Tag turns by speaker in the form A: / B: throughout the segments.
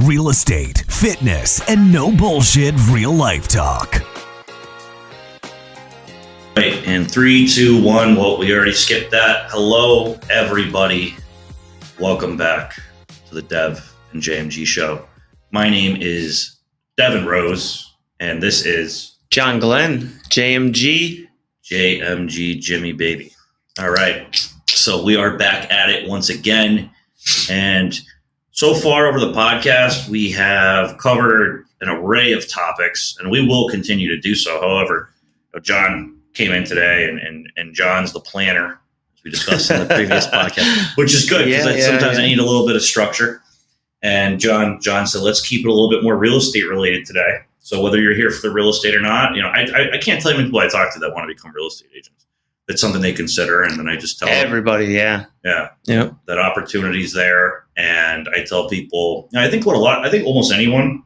A: real estate, fitness, and no bullshit real life talk.
B: Right, and 3, 2, 1. Well, we already skipped that. Hello, everybody. Welcome back to the DevNJmg show. My name is Devin Rose, and this is
C: John Glenn, JMG.
B: JMG Jimmy Baby. All right, so we are back at it once again. And so far over the podcast, we have covered an array of topics, and we will continue to do so. However, John came in today, and John's the planner, as we discussed in the previous podcast, which is good because sometimes I need a little bit of structure. And John said, let's keep it a little bit more real estate related today. So whether you're here for the real estate or not, I can't tell you people I talk to that want to become real estate agents. It's something they consider, and then I just tell
C: everybody,
B: them, that opportunity's there. And I tell people, I think almost anyone,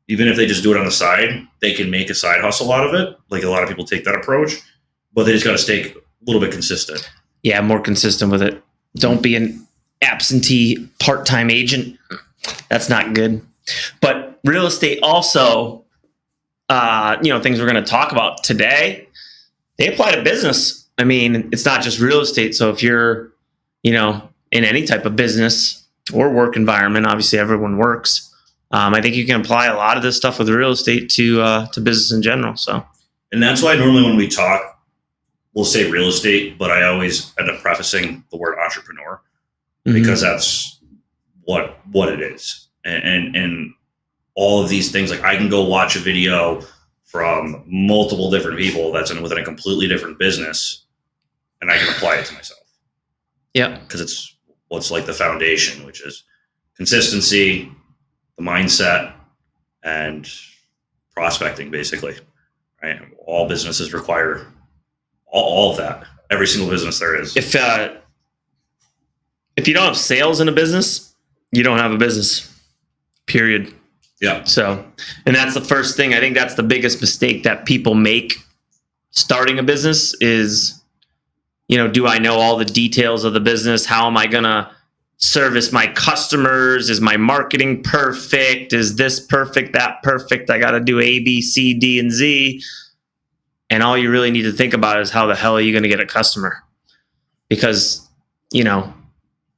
B: even if they just do it on the side, they can make a side hustle out of it. Like a lot of people take that approach, but they just got to stay a little bit consistent.
C: Yeah, more consistent with it. Don't be an absentee part-time agent. That's not good. But real estate also, things we're going to talk about today, they apply to business. I mean, it's not just real estate. So if you're, in any type of business or work environment, obviously everyone works. I think you can apply a lot of this stuff with real estate to business in general. So,
B: and that's why normally when we talk, we'll say real estate, but I always end up prefacing the word entrepreneur because that's what it is. And all of these things, like I can go watch a video from multiple different people that's within a completely different business, and I can apply it to myself.
C: Yeah,
B: because it's what's like the foundation, which is consistency, the mindset, and prospecting, basically. Right? All businesses require all of that. Every single business there is.
C: If you don't have sales in a business, you don't have a business. Period.
B: Yeah.
C: So, and that's the first thing. I think that's the biggest mistake that people make starting a business is, do I know all the details of the business? How am I going to service my customers? Is my marketing perfect? Is this perfect, that perfect? I got to do A, B, C, D, and Z. And all you really need to think about is how the hell are you going to get a customer? Because,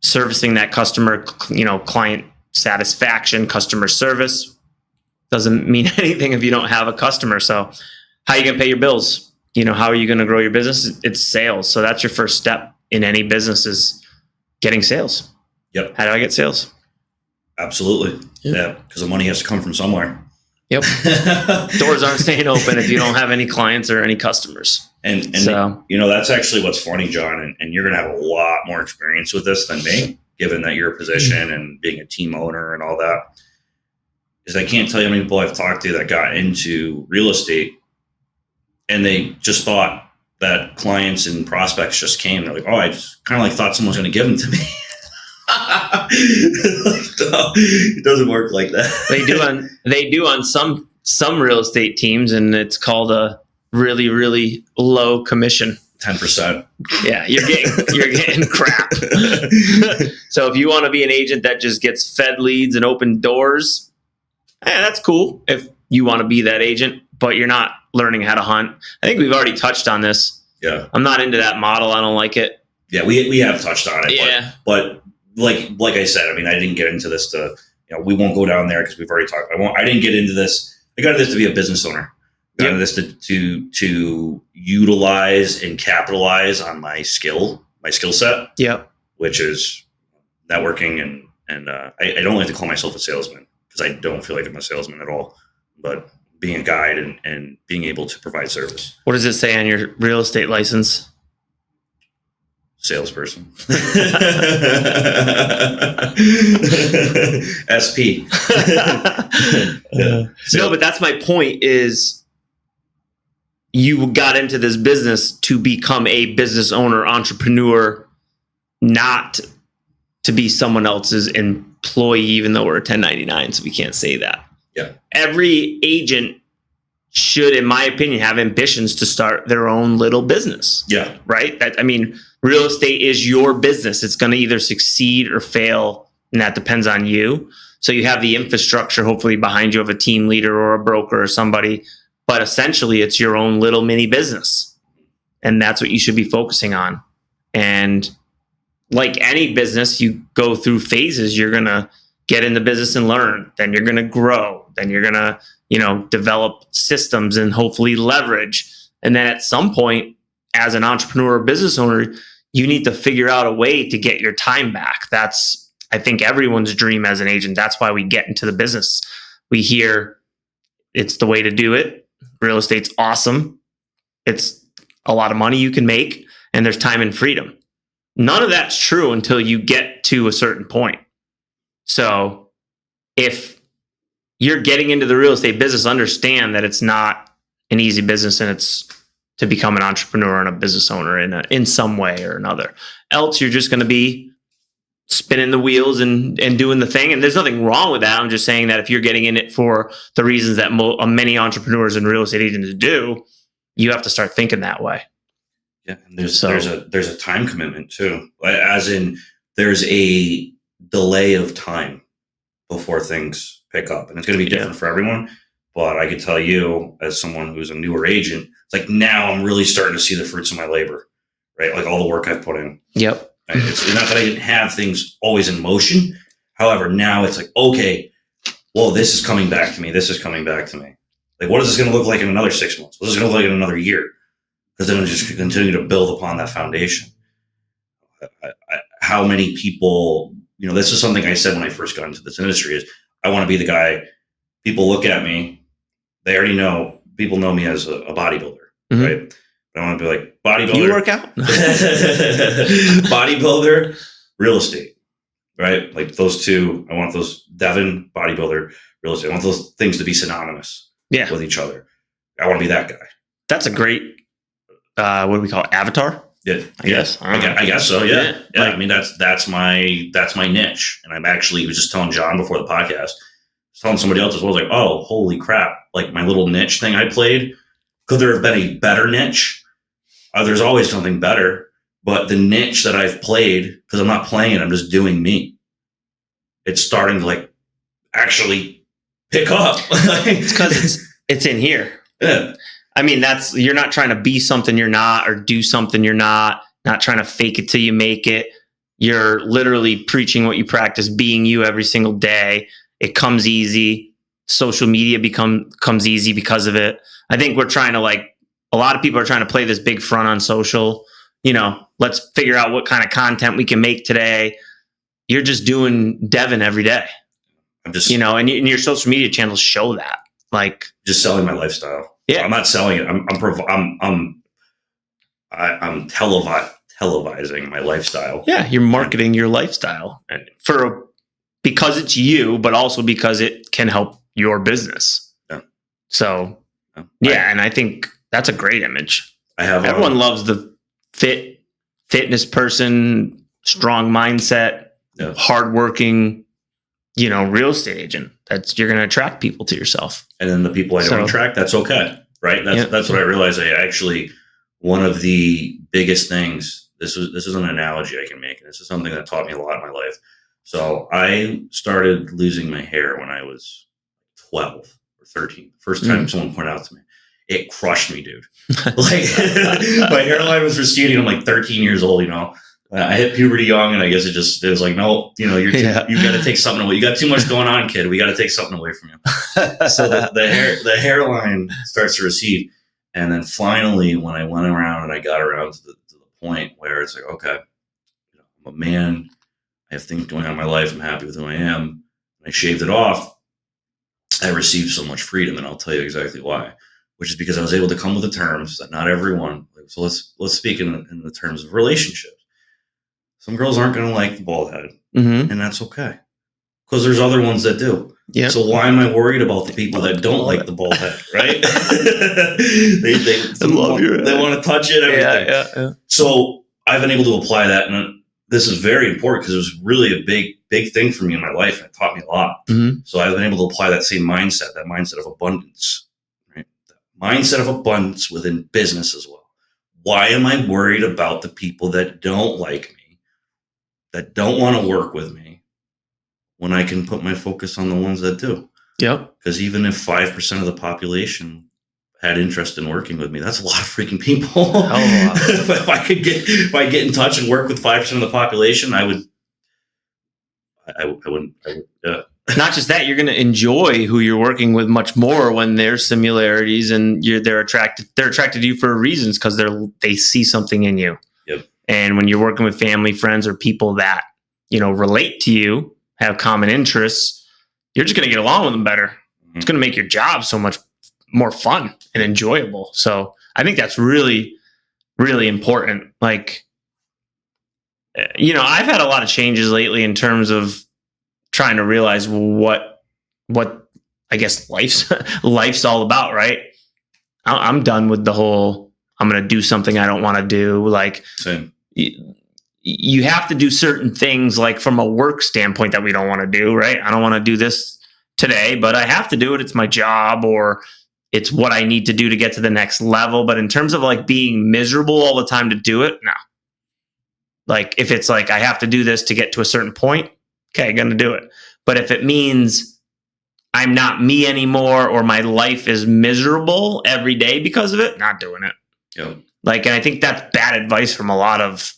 C: servicing that customer, client satisfaction, customer service doesn't mean anything if you don't have a customer. So how are you going to pay your bills? How are you going to grow your business? It's sales. So that's your first step in any business is getting sales.
B: Yep.
C: How do I get sales?
B: Absolutely. Yeah. Because the money has to come from somewhere.
C: Yep. Doors aren't staying open if you don't have any clients or any customers.
B: And so, that's actually what's funny, John, and you're going to have a lot more experience with this than me, given that your position and being a team owner and all that, is I can't tell you how many people I've talked to that got into real estate and they just thought that clients and prospects just came. They're like, I just kind of thought someone was going to give them to me. No, it doesn't work like that.
C: They do on some real estate teams, and it's called a really, really low commission.
B: 10%.
C: Yeah, you're getting crap. So if you want to be an agent that just gets fed leads and open doors, that's cool if you want to be that agent, but you're not learning how to hunt. I think we've already touched on this.
B: Yeah.
C: I'm not into that model. I don't like it.
B: Yeah, we have touched on it.
C: Yeah.
B: But like I said, I didn't get into this to, we won't go down there because we've already talked. I didn't get into this. I got into this to be a business owner. I got into this to utilize and capitalize on my skill set.
C: Yeah.
B: Which is networking and I don't like to call myself a salesman because I don't feel like I'm a salesman at all. But being a guide and being able to provide service.
C: What does it say on your real estate license?
B: Salesperson. SP.
C: No, but that's my point is you got into this business to become a business owner, entrepreneur, not to be someone else's employee, even though we're a 1099, so we can't say that.
B: Yeah.
C: Every agent should, in my opinion, have ambitions to start their own little business.
B: Yeah.
C: Right? Real estate is your business. It's going to either succeed or fail, and that depends on you. So you have the infrastructure hopefully behind you of a team leader or a broker or somebody, but essentially it's your own little mini business. And that's what you should be focusing on. And like any business, you go through phases. You're going to get in the business and learn. Then you're going to grow. Then you're going to, develop systems and hopefully leverage. And then at some point, as an entrepreneur or business owner, you need to figure out a way to get your time back. That's, I think, everyone's dream as an agent. That's why we get into the business. We hear it's the way to do it. Real estate's awesome. It's a lot of money you can make, and there's time and freedom. None of that's true until you get to a certain point. So if you're getting into the real estate business, understand that it's not an easy business, and it's to become an entrepreneur and a business owner in some way or another. Else you're just going to be spinning the wheels and doing the thing. And there's nothing wrong with that. I'm just saying that if you're getting in it for the reasons that many entrepreneurs and real estate agents do, you have to start thinking that way.
B: Yeah, and there's a time commitment too. As in, there's a delay of time before things pick up, and it's going to be different for everyone. But I could tell you, as someone who's a newer agent, it's like now I'm really starting to see the fruits of my labor, right? Like all the work I've put in.
C: Yep.
B: Right? It's not that I didn't have things always in motion. However, now it's like, okay, well, this is coming back to me. This is coming back to me. Like, what is this going to look like in another 6 months? What is it going to look like in another year? Because then I'm just continue to build upon that foundation. How many people, this is something I said when I first got into this industry, is I want to be the guy. People look at me. They already know. People know me as a bodybuilder, right? But I want to be like, bodybuilder.
C: You work out?
B: Bodybuilder, real estate, right? Like those two. I want those, Devin, bodybuilder, real estate. I want those things to be synonymous with each other. I want to be that guy.
C: That's a great, what do we call it? Avatar?
B: Yeah,
C: I guess.
B: I guess so. Yeah.
C: Like,
B: I mean, that's my niche. And I'm actually was just telling John before the podcast, telling somebody else as well, I was like, oh, holy crap. Like my little niche thing I played, could there have been a better niche? There's always something better, but the niche that I've played, because I'm not playing it, I'm just doing me. It's starting to like actually pick up.
C: It's because it's in here.
B: Yeah.
C: I mean, you're not trying to be something you're not, or do something you're not trying to fake it till you make it. You're literally preaching what you practice, being you every single day. It comes easy. Social media comes easy because of it. I think we're trying to a lot of people are trying to play this big front on social. Let's figure out what kind of content we can make today. You're just doing Devin every day.
B: I'm just,
C: and your social media channels show that. Like
B: just selling my lifestyle. Yeah, I'm not selling it. I'm televising my lifestyle.
C: Yeah, you're marketing your lifestyle, and because it's you, but also because it can help your business.
B: Yeah.
C: So, and I think that's a great image. Everyone loves the fitness person, strong mindset, hardworking, real estate agent. You're going to attract people to yourself.
B: And then the people I don't attract, that's okay. Right. That's what I realized. One of the biggest things, this is an analogy I can make. And this is something that taught me a lot in my life. So I started losing my hair when I was 12 or 13. First time someone pointed out to me, it crushed me, dude. Like my hairline was receding. I'm like 13 years old, I hit puberty young, and I guess it was like, no, you got to take something away. You got too much going on, kid. We got to take something away from you. So the hairline starts to recede. And then finally, when I went around and I got around to the point where it's like, okay, I'm a man. I have things going on in my life. I'm happy with who I am. I shaved it off. I received so much freedom, and I'll tell you exactly why. Which is because I was able to come with the terms that not everyone. So let's speak in the terms of relationships. Some girls aren't going to like the bald head, and that's okay, because there's other ones that do. Yeah. So why am I worried about the people that don't like the bald head? Right? they want to touch it. Everything. Yeah. So I've been able to apply that, and this is very important because it was really a big thing for me in my life, and it taught me a lot. So I've been able to apply that same mindset, that mindset of abundance, right? That mindset of abundance within business as well. Why am I worried about the people that don't like me, that don't want to work with me, when I can put my focus on the ones that do.
C: Yep.
B: Because even if 5% of the population had interest in working with me, that's a lot of freaking people. If I get in touch and work with 5% of the population, I would.
C: Not just that, you're going to enjoy who you're working with much more when there's similarities, and they're attracted to you for reasons because they see something in you.
B: Yep.
C: And when you're working with family, friends, or people that relate to you, have common interests, you're just going to get along with them better. Mm-hmm. It's going to make your job so much more fun and enjoyable. So I think that's really, really important. Like, I've had a lot of changes lately in terms of trying to realize what I guess life's all about, right? I'm done with the whole, I'm going to do something I don't want to do. Like,
B: same.
C: You have to do certain things, like from a work standpoint, that we don't want to do, right? I don't want to do this today, but I have to do it. It's my job, or it's what I need to do to get to the next level. But in terms of like being miserable all the time to do it, no. Like if it's like I have to do this to get to a certain point, okay, I'm going to do it. But if it means I'm not me anymore, or my life is miserable every day because of it, not doing it.
B: Yep.
C: Like, and I think that's bad advice from a lot of,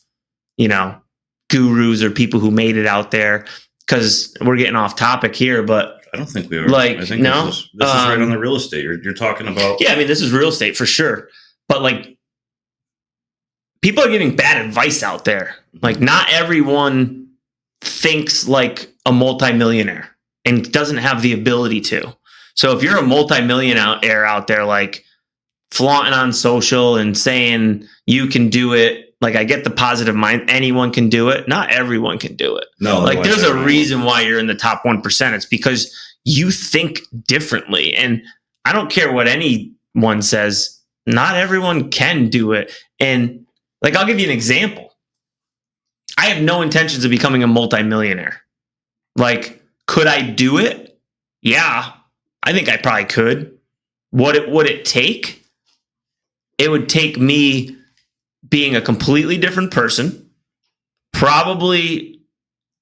C: gurus or people who made it out there, because we're getting off topic here, but
B: I don't think we are.
C: Like,
B: I think
C: no,
B: this is right on the real estate. You're talking about.
C: Yeah, I mean, this is real estate for sure. But like, people are giving bad advice out there. Like, not everyone thinks like a multimillionaire and doesn't have the ability to. So if you're a multimillionaire out there, like flaunting on social and saying you can do it, like, I get the positive mind, anyone can do it. Not everyone can do it.
B: No,
C: like there's a reason why you're in the top 1%. It's because you think differently. And I don't care what anyone says. Not everyone can do it. And like, I'll give you an example. I have no intentions of becoming a multimillionaire. Like, could I do it? Yeah, I think I probably could. Would it take? It would take me being a completely different person, probably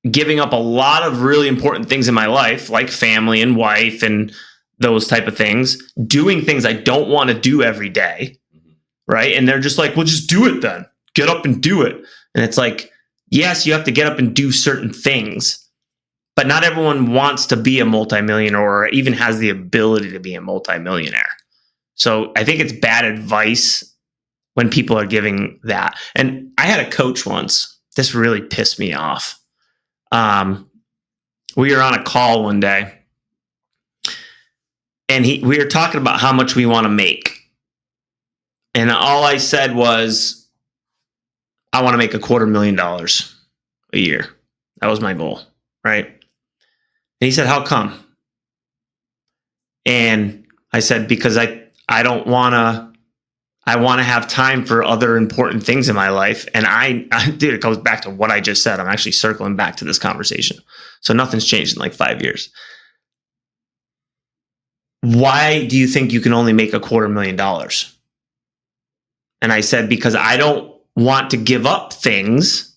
C: giving up a lot of really important things in my life, like family and wife and those type of things, doing things I don't want to do every day, right? And they're just like, well, just do it then. Get up and do it. And it's like, yes, you have to get up and do certain things, but not everyone wants to be a multimillionaire or even has the ability to be a multimillionaire. So I think it's bad advice when people are giving that. And I had a coach once. This really pissed me off. We were on a call one day, and we were talking about how much we want to make. And all I said was, I want to make $250,000 a year. That was my goal, right? And he said, how come? And I said, because I don't want to, I want to have time for other important things in my life. And dude, it goes back to what I just said. I'm actually circling back to this conversation. So nothing's changed in like 5 years. Why do you think you can only make $250,000? And I said, because I don't want to give up things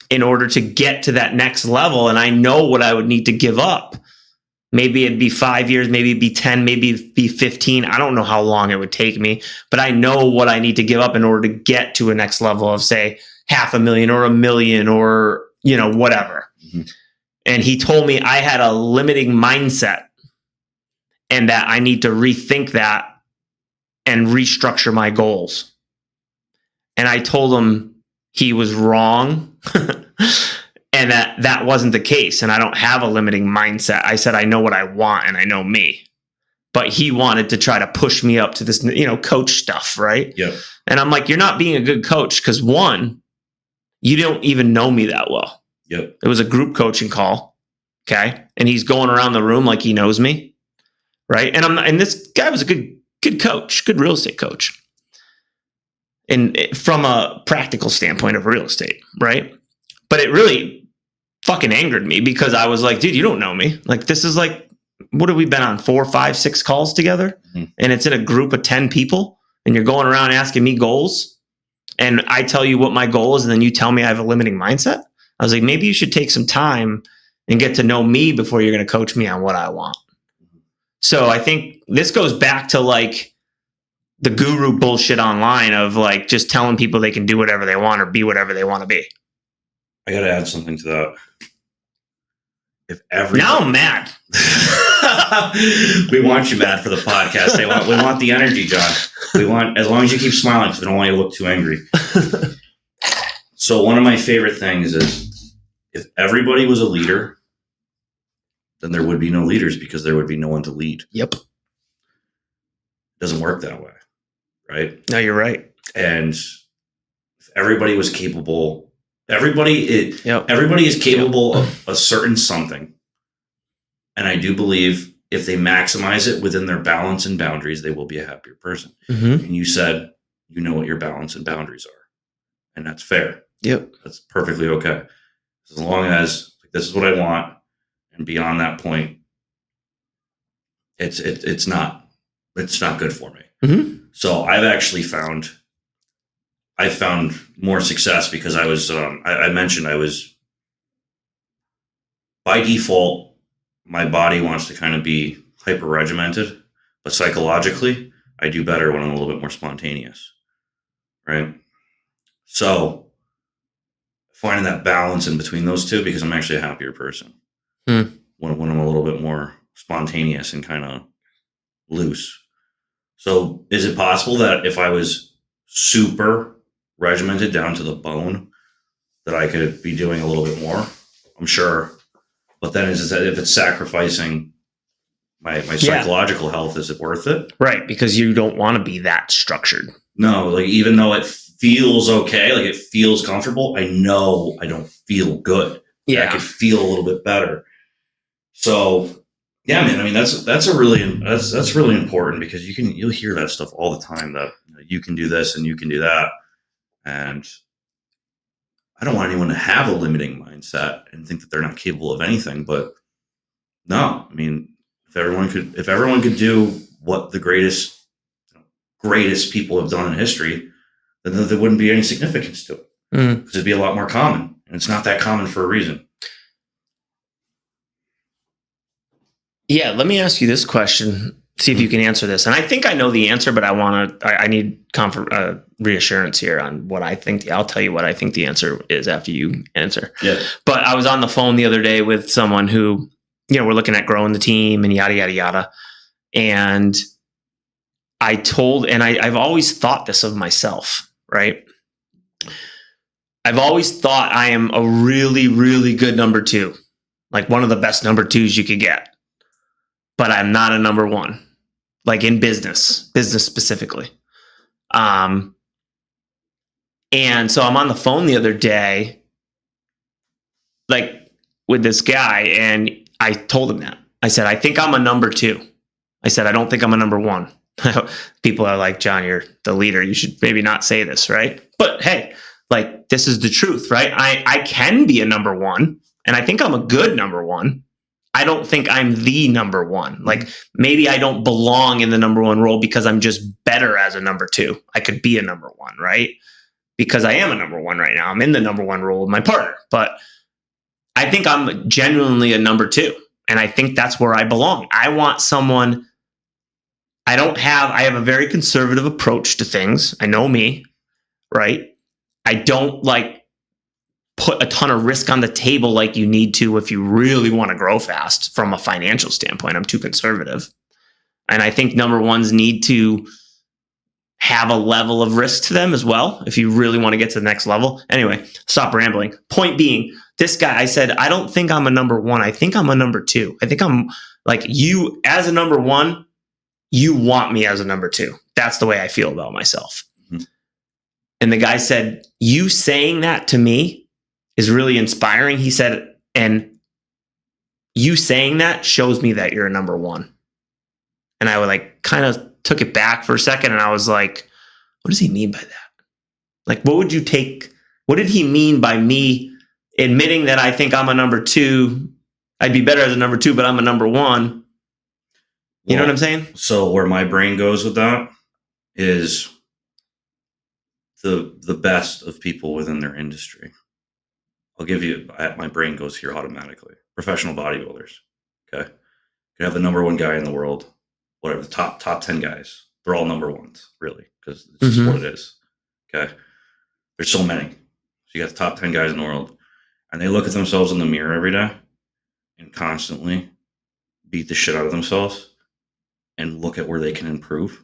C: in order to get to that next level. And I know what I would need to give up. Maybe it'd be 5 years, maybe it'd be 10, maybe it'd be 15. I don't know how long it would take me, but I know what I need to give up in order to get to a next level of, say, $500,000 or $1 million or, whatever. Mm-hmm. And he told me I had a limiting mindset and that I need to rethink that and restructure my goals. And I told him he was wrong. And that wasn't the case. And I don't have a limiting mindset. I said, I know what I want and I know me. But he wanted to try to push me up to this, coach stuff, right?
B: Yep.
C: And I'm like, you're not being a good coach because, one, you don't even know me that well.
B: Yep.
C: It was a group coaching call. Okay. And he's going around the room like he knows me. Right. And this guy was a good coach, good real estate coach. And from a practical standpoint of real estate, right? But it really fucking angered me because I was like, dude, you don't know me. Like, this is like, what have we been on? 4, 5, 6 calls together? Mm-hmm. And it's in a group of 10 people and you're going around asking me goals. And I tell you what my goal is. And then you tell me I have a limiting mindset. I was like, maybe you should take some time and get to know me before you're going to coach me on what I want. So I think this goes back to like the guru bullshit online of like just telling people they can do whatever they want or be whatever they want to be.
B: I got to add something to that.
C: Now I'm mad.
B: We want you mad for the podcast. We want the energy, John. We want, as long as you keep smiling, because we don't want you to look too angry. So one of my favorite things is if everybody was a leader, then there would be no leaders because there would be no one to lead.
C: Yep.
B: It doesn't work that way, right?
C: No, you're right.
B: And if everybody was capable, everybody is capable of a certain something. And I do believe if they maximize it within their balance and boundaries, they will be a happier person.
C: Mm-hmm.
B: And you said, you know what your balance and boundaries are. And that's fair.
C: Yep.
B: That's perfectly okay. As long as like, this is what I want. And beyond that point, it's not good for me.
C: Mm-hmm.
B: So I found more success because I was, I mentioned I was, by default, my body wants to kind of be hyper regimented, but psychologically, I do better when I'm a little bit more spontaneous, right? So finding that balance in between those two, because I'm actually a happier person when I'm a little bit more spontaneous and kind of loose. So is it possible that if I was super regimented down to the bone, that I could be doing a little bit more? I'm sure. But then is that if it's sacrificing my psychological health, is it worth it?
C: Right, because you don't want to be that structured.
B: No, like even though it feels okay, like it feels comfortable, I know I don't feel good.
C: Yeah.
B: I could feel a little bit better. So yeah, man, I mean that's really important because you'll hear that stuff all the time that you can do this and you can do that. And I don't want anyone to have a limiting mindset and think that they're not capable of anything. But no, I mean, if everyone could do what the greatest people have done in history, then there wouldn't be any significance to it because it'd be a lot more common, and it's not that common for a reason.
C: Yeah, let me ask you this question. See if you can answer this. And I think I know the answer, but I need reassurance here on what I think. I'll tell you what I think the answer is after you answer.
B: Yeah.
C: But I was on the phone the other day with someone who, we're looking at growing the team and yada, yada, yada. And I've always thought this of myself, right? I've always thought I am a really, really good number two, like one of the best number twos you could get. But I'm not a number one. Like in business specifically. And so I'm on the phone the other day, like with this guy, and I told him that. I said, I think I'm a number two. I said, I don't think I'm a number one. People are like, John, you're the leader. You should maybe not say this, right? But hey, like this is the truth, right? I can be a number one, and I think I'm a good number one. I don't think I'm the number one. Like maybe I don't belong in the number one role because I'm just better as a number two. I could be a number one, right? Because I am a number one right now. I'm in the number one role with my partner, but I think I'm genuinely a number two. And I think that's where I belong. I want someone. I have a very conservative approach to things. I know me, right? I don't like put a ton of risk on the table like you need to if you really want to grow fast from a financial standpoint. I'm too conservative. And I think number ones need to have a level of risk to them as well if you really want to get to the next level. Anyway, stop rambling. Point being, this guy, I said, I don't think I'm a number one. I think I'm a number two. I think I'm like you as a number one, you want me as a number two. That's the way I feel about myself. Mm-hmm. And the guy said, you saying that to me is really inspiring. He said, and you saying that shows me that you're a number one. And I would like kind of took it back for a second. And I was like, what does he mean by that? Like, what did he mean by me admitting that I think I'm a number two? I'd be better as a number two, but I'm a number one. You know what I'm saying?
B: So where my brain goes with that is the best of people within their industry I'll give you, my brain goes here automatically. Professional bodybuilders. Okay. You have the number one guy in the world, whatever, the top 10 guys. They're all number ones, really, because it's just what it is. Okay. There's so many. So you got the top 10 guys in the world, and they look at themselves in the mirror every day and constantly beat the shit out of themselves and look at where they can improve.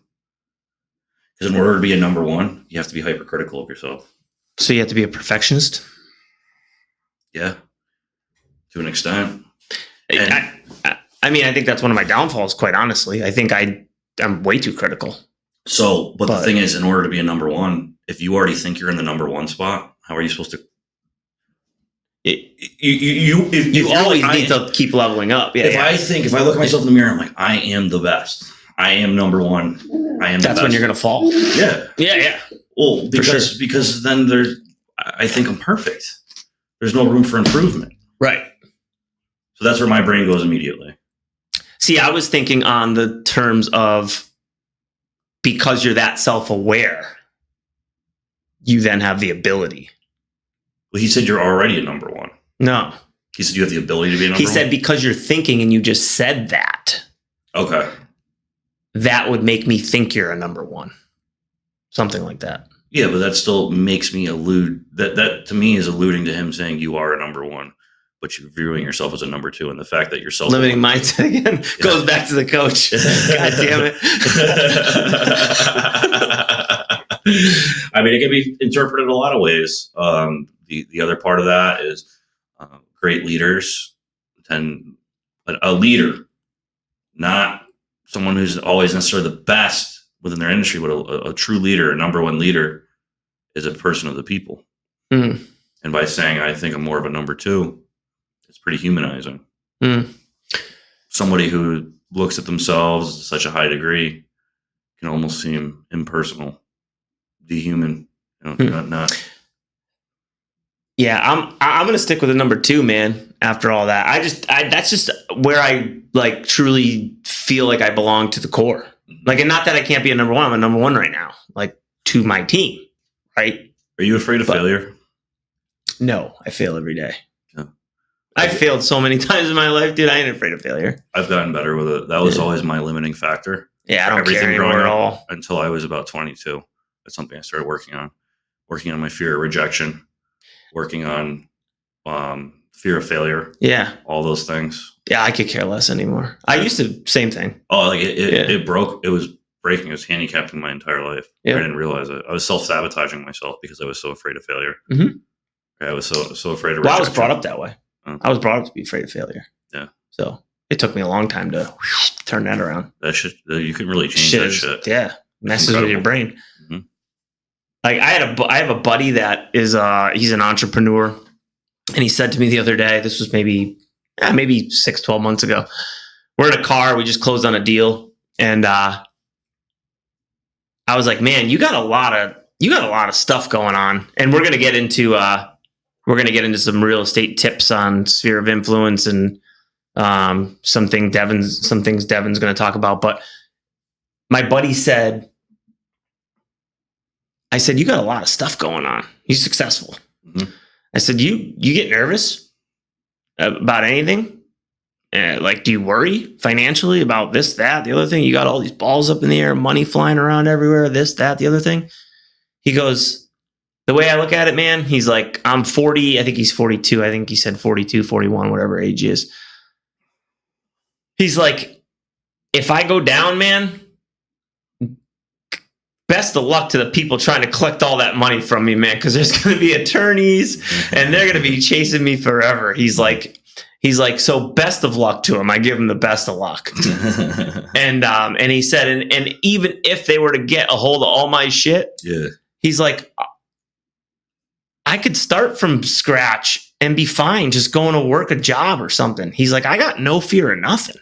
B: Because in order to be a number one, you have to be hypercritical of yourself.
C: So you have to be a perfectionist?
B: Yeah. To an extent.
C: I mean, I think that's one of my downfalls, quite honestly. I think I'm way too critical.
B: So, but the thing is, in order to be a number one, if you already think you're in the number one spot, how are you supposed to?
C: You always need to keep leveling up. Yeah.
B: If I look at myself in the mirror, I'm like, I am the best. I am number one. I am.
C: That's when you're gonna fall.
B: Yeah.
C: Yeah.
B: Well, because then I think I'm perfect. There's no room for improvement.
C: Right.
B: So that's where my brain goes immediately.
C: See, I was thinking on the terms of, because you're that self-aware, you then have the ability.
B: Well, he said you're already a number one.
C: No.
B: He said you have the ability to be a number one?
C: He said because you're thinking, and you just said that.
B: Okay.
C: That would make me think you're a number one. Something like that.
B: Yeah, but that still makes me allude, that to me is alluding to him saying you are a number one, but you're viewing yourself as a number two, and the fact that you're
C: limiting mindset again goes back to the coach. God damn it.
B: I mean, it can be interpreted a lot of ways. The other part of that is great leaders tend, a leader, not someone who's always necessarily the best within their industry, but a true leader, a number one leader, is a person of the people.
C: Mm.
B: And by saying I think I'm more of a number two, it's pretty humanizing.
C: Mm.
B: Somebody who looks at themselves to such a high degree can almost seem impersonal, dehuman. Not.
C: Yeah, I'm gonna stick with the number two, man. After all that, that's just where I like truly feel like I belong to the core. Like, and not that I can't be a number one. I'm a number one right now, like, to my team, right?
B: Are you afraid of failure?
C: No, I fail every day.
B: Yeah.
C: I've failed so many times in my life, dude. I ain't afraid of failure.
B: I've gotten better with it. That was always my limiting factor.
C: Yeah, I don't care anymore at all.
B: Until I was about 22. That's something I started working on my fear of rejection, working on fear of failure.
C: Yeah.
B: All those things.
C: Yeah, I could care less anymore. I used to, same thing.
B: Oh, like it broke. It was breaking. It was handicapping my entire life.
C: Yeah.
B: I didn't realize it. I was self-sabotaging myself because I was so afraid of failure.
C: Mm-hmm.
B: I was so afraid of rejection.
C: Well, I was brought up that way. I was brought up to be afraid of failure.
B: Yeah.
C: So it took me a long time to turn that around.
B: That shit, you can really change that shit.
C: Yeah. Messes with your brain.
B: Mm-hmm.
C: Like I have a buddy that is, he's an entrepreneur, and he said to me the other day, this was maybe 6-12 months ago, we're in a car. We just closed on a deal. And, I was like, man, you got a lot of stuff going on. And we're going to get into some real estate tips on sphere of influence and, some things Devin's going to talk about. But my buddy said, I said, you got a lot of stuff going on. You're successful.
B: Mm-hmm.
C: I said, you get nervous about anything? Like, do you worry financially about this, that, the other thing? You got all these balls up in the air, money flying around everywhere, this, that, the other thing. He goes, the way I look at it, man, he's like, I'm 40. I think he's 42. I think he said 42, 41, whatever age he is. He's like, if I go down, man, best of luck to the people trying to collect all that money from me, man, because there's going to be attorneys and they're going to be chasing me forever. He's like, so best of luck to him. I give him the best of luck. And he said, and even if they were to get a hold of all my shit,
B: yeah,
C: he's like, I could start from scratch and be fine just going to work a job or something. He's like, I got no fear of nothing.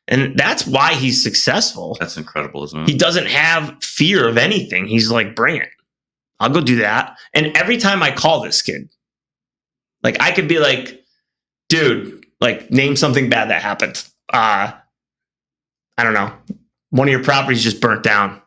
C: And that's why he's successful.
B: That's incredible, isn't it?
C: He doesn't have fear of anything. He's like, bring it. I'll go do that. And every time I call this kid, like, I could be like, dude, like, name something bad that happened. I don't know. One of your properties just burnt down.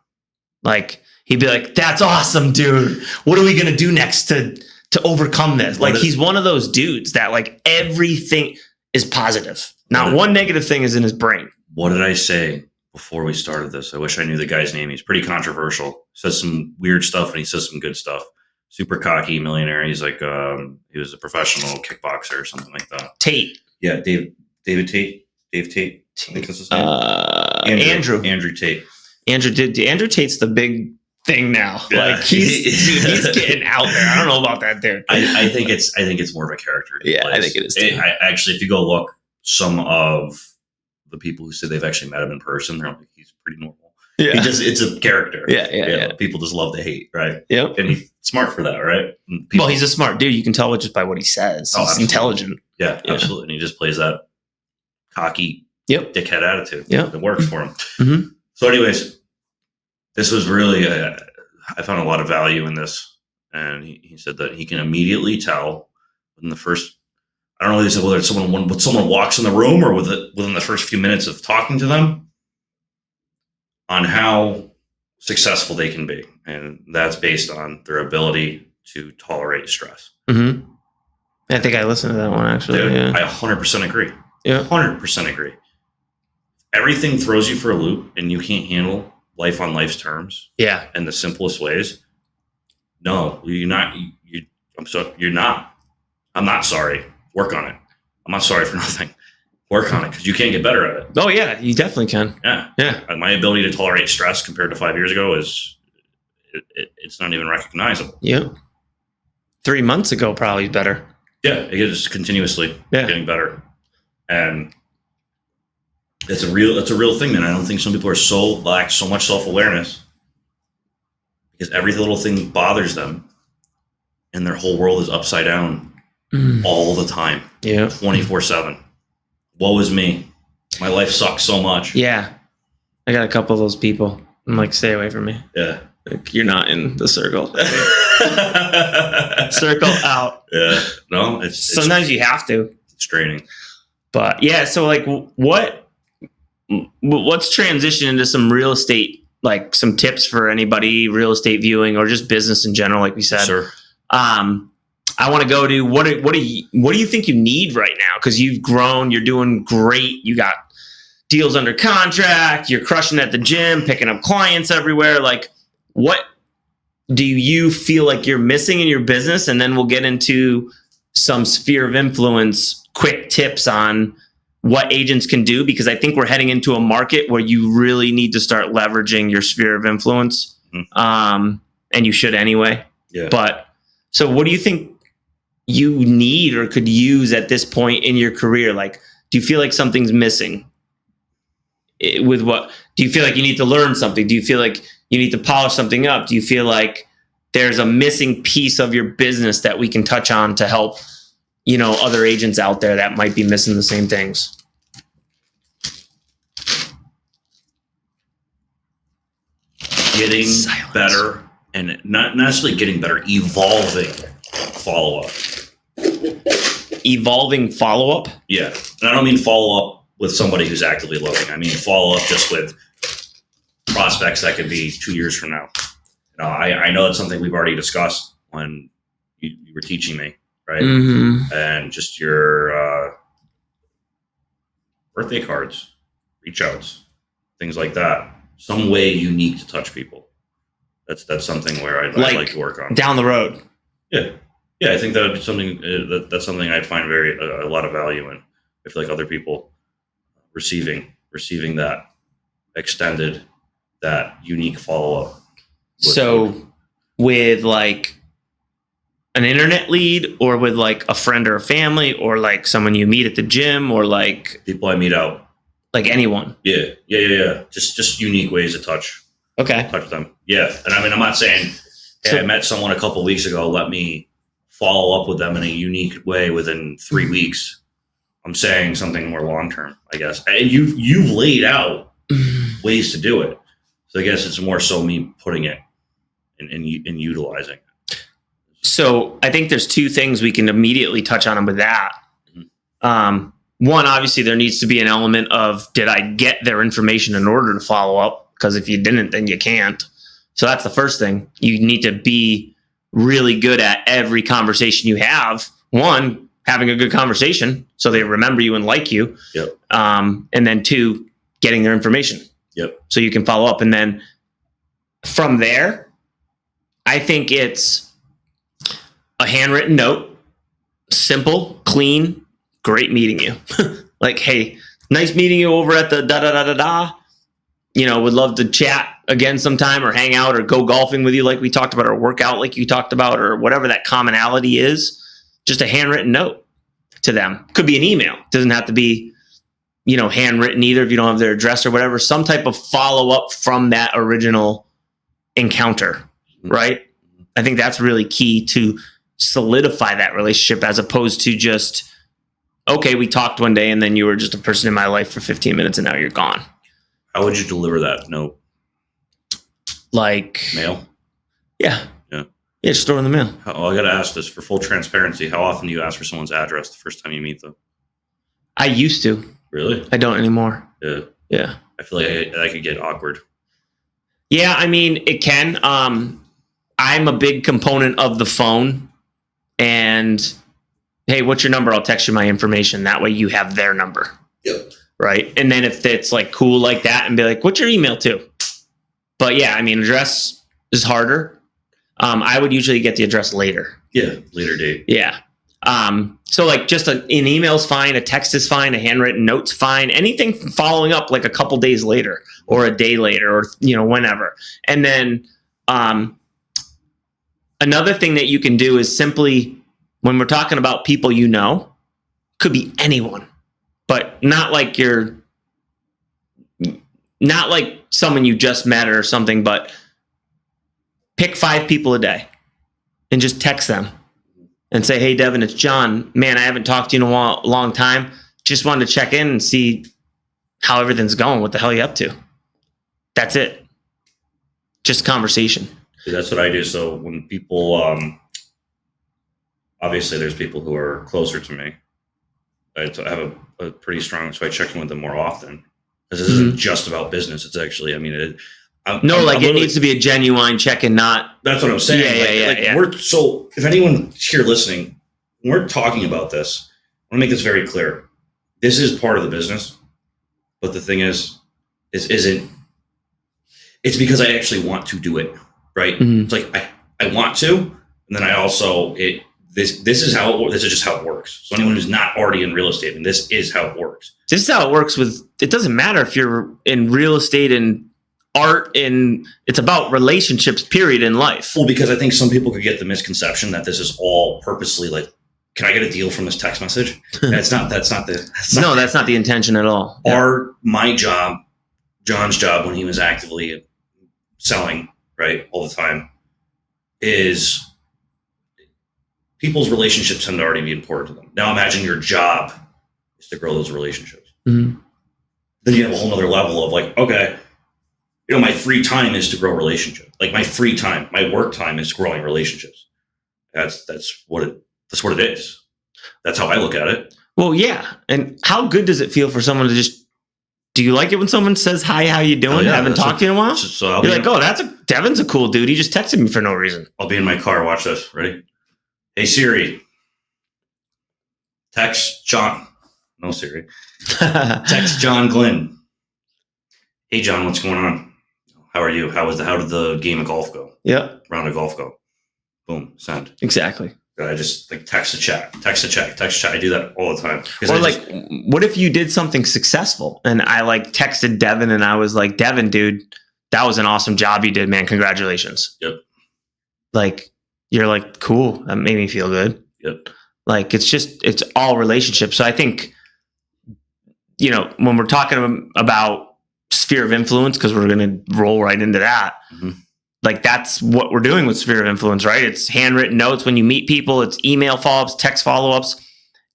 C: Like, he'd be like, that's awesome, dude. What are we going to do next to to overcome this. Like he's one of those dudes that like everything is positive. Not one negative thing is in his brain.
B: What did I say before we started this? I wish I knew the guy's name. He's pretty controversial. Says some weird stuff and he says some good stuff. Super cocky millionaire. He's like, he was a professional kickboxer or something like that.
C: Tate.
B: Yeah, David Tate. Dave Tate. I think that's his name. Andrew Tate.
C: Andrew Tate's the big thing now.
B: Yeah.
C: Like he's getting out there. I don't know about that dude.
B: I think it's more of a character.
C: Yeah, I think it is too.
B: Actually, if you go look, some of the people who say they've actually met him in person, they're like, he's pretty normal. Yeah. It's a character.
C: Yeah.
B: People just love to hate, right?
C: Yep.
B: And he's smart for that, right?
C: Well, he's a smart dude. You can tell it just by what he says. He's
B: absolutely.
C: Intelligent.
B: Yeah, absolutely. And he just plays that cocky dickhead attitude.
C: Yeah.
B: It works for him.
C: Mm-hmm.
B: So anyways, this was really, I found a lot of value in this. And he said that he can immediately tell within the first, I don't know if he said whether it's someone walks in the room or within the first few minutes of talking to them, on how successful they can be. And that's based on their ability to tolerate stress.
C: Mm-hmm. I think I listened to that one actually.
B: Dude,
C: yeah.
B: I 100% agree.
C: Yeah.
B: 100% agree. Everything throws you for a loop and you can't handle life on life's terms.
C: Yeah.
B: In the simplest ways. No, you're not. You're not. I'm not sorry. Work on it. I'm not sorry for nothing. Work on it because you can't get better at it.
C: Oh yeah, you definitely can.
B: Yeah. My ability to tolerate stress compared to 5 years ago is it's not even recognizable.
C: Yep. 3 months ago, probably better.
B: Yeah, it is continuously getting better, and it's a real thing, man. I don't think some people lack so much self-awareness because every little thing bothers them, and their whole world is upside down all the time.
C: Yeah,
B: 24/7. Woe is me. My life sucks so much.
C: Yeah, I got a couple of those people. I'm like, stay away from me.
B: Yeah,
C: like, you're not in the circle. Circle out.
B: Yeah, no,
C: sometimes you have to.
B: It's draining.
C: But yeah, so like, let's transition into some real estate, like some tips for anybody real estate viewing or just business in general, like we said.
B: Sure.
C: I want to go to what do you think you need right now? Because you've grown, you're doing great. You got deals under contract. You're crushing at the gym, picking up clients everywhere. Like, what do you feel like you're missing in your business? And then we'll get into some sphere of influence, quick tips on what agents can do, because I think we're heading into a market where you really need to start leveraging your sphere of influence. And you should anyway.
B: Yeah.
C: But so what do you think you need or could use at this point in your career? Like, do you feel like something's missing? With what? Do you feel like you need to learn something? Do you feel like you need to polish something up? Do you feel like there's a missing piece of your business that we can touch on to help, other agents out there that might be missing the same things?
B: Getting better, and not necessarily getting better, evolving follow-up.
C: Evolving follow-up?
B: Yeah. And I don't mean follow-up with somebody who's actively looking. I mean follow-up just with prospects that could be 2 years from now. I know that's something we've already discussed when you were teaching me, right?
C: Mm-hmm.
B: And just your birthday cards, reach outs, things like that. Some way unique to touch people. That's something where I'd like to work on
C: down the road.
B: Yeah, I think that would be something that's something I'd find a lot of value in. I feel like other people receiving that extended, that unique follow up.
C: So, with like an internet lead, or with like a friend or a family, or like someone you meet at the gym, or like
B: people I meet out.
C: Like anyone.
B: Yeah. Just unique ways to touch them. Yeah. And I mean, I'm not saying, hey, I met someone a couple of weeks ago, let me follow up with them in a unique way within 3 weeks. I'm saying something more long-term, I guess. And you've laid out ways to do it. So I guess it's more so me putting it and utilizing it.
C: So I think there's two things we can immediately touch on with that. Mm-hmm. One, obviously, there needs to be an element of, did I get their information in order to follow up? Because if you didn't, then you can't. So that's the first thing. You need to be really good at every conversation you have. One, having a good conversation so they remember you and like you.
B: Yep.
C: And then two, getting their information.
B: Yep.
C: So you can follow up. And then from there, I think it's a handwritten note, simple, clean, great meeting you. Like, hey, nice meeting you over at the da-da-da-da-da. Would love to chat again sometime or hang out or go golfing with you like we talked about or work out like you talked about or whatever that commonality is. Just a handwritten note to them. Could be an email. Doesn't have to be, handwritten either if you don't have their address or whatever. Some type of follow-up from that original encounter, right? I think that's really key to solidify that relationship as opposed to just, okay, we talked one day and then you were just a person in my life for 15 minutes and now you're gone.
B: How would you deliver that note?
C: Like
B: mail?
C: Yeah.
B: Yeah.
C: Yeah, just throw it in the mail.
B: I got to ask this for full transparency. How often do you ask for someone's address the first time you meet them?
C: I used to.
B: Really?
C: I don't anymore.
B: Yeah.
C: Yeah.
B: I feel like I could get awkward.
C: Yeah, I mean, it can. I'm a big component of the phone. And, hey, what's your number? I'll text you my information. That way you have their number.
B: Yep.
C: Right? And then if it's like cool like that and be like, what's your email too? But yeah, I mean, address is harder. I would usually get the address later.
B: Yeah, later date.
C: Yeah. So like just an email's fine, a text is fine, a handwritten note's fine. Anything following up like a couple days later or a day later or whenever. And then another thing that you can do is simply when we're talking about people could be anyone, but not like someone you just met or something, but pick 5 people a day and just text them and say, hey, Devin, it's John. Man, I haven't talked to you in a long time. Just wanted to check in and see how everything's going. What the hell are you up to? That's it. Just conversation.
B: That's what I do. So when people, obviously there's people who are closer to me. I have a pretty strong, so I check in with them more often. Because this isn't just about business. It's actually, I mean, it
C: needs to be a genuine check-in, not.
B: That's what I'm saying.
C: Yeah.
B: So if anyone here listening, when we're talking about this, I want to make this very clear. This is part of the business, but the thing is it's because I actually want to do it, right?
C: Mm-hmm.
B: It's like I want to, and then I also this is just how it works. So anyone who's not already in real estate, and this is how it works.
C: This is how it works it doesn't matter if you're in real estate and art, it's about relationships, period, in life.
B: Well, because I think some people could get the misconception that this is all purposely like, can I get a deal from this text message? And that's not the intention at all. My job, John's job when he was actively selling, right, all the time, is people's relationships tend to already be important to them. Now imagine your job is to grow those relationships.
C: Mm-hmm.
B: Then you have a whole nother level of like, okay, my free time is to grow relationships. Like my free time, my work time is growing relationships. That's what it is. That's how I look at it.
C: Well, yeah. And how good does it feel for someone to just, do you like it when someone says, hi, how you doing? Haven't talked to you in a while?
B: So
C: you're like, Devin's a cool dude. He just texted me for no reason.
B: I'll be in my car. Watch this. Ready? Hey, Siri. Text John. No, Siri. Text John Glenn. Hey, John, what's going on? How are you? How did the game of golf go?
C: Yeah.
B: Round of golf go? Boom. Send.
C: Exactly.
B: I just text a chat. I do that all the time.
C: Or what if you did something successful and I texted Devin and I was like, Devin, dude, that was an awesome job you did, man. Congratulations.
B: Yep.
C: You're like, cool. That made me feel good.
B: Yep.
C: It's all relationships. So I think, when we're talking about sphere of influence, because we're going to roll right into that.
B: Mm-hmm.
C: That's what we're doing with sphere of influence, right? It's handwritten notes when you meet people. It's email follow-ups, text follow-ups.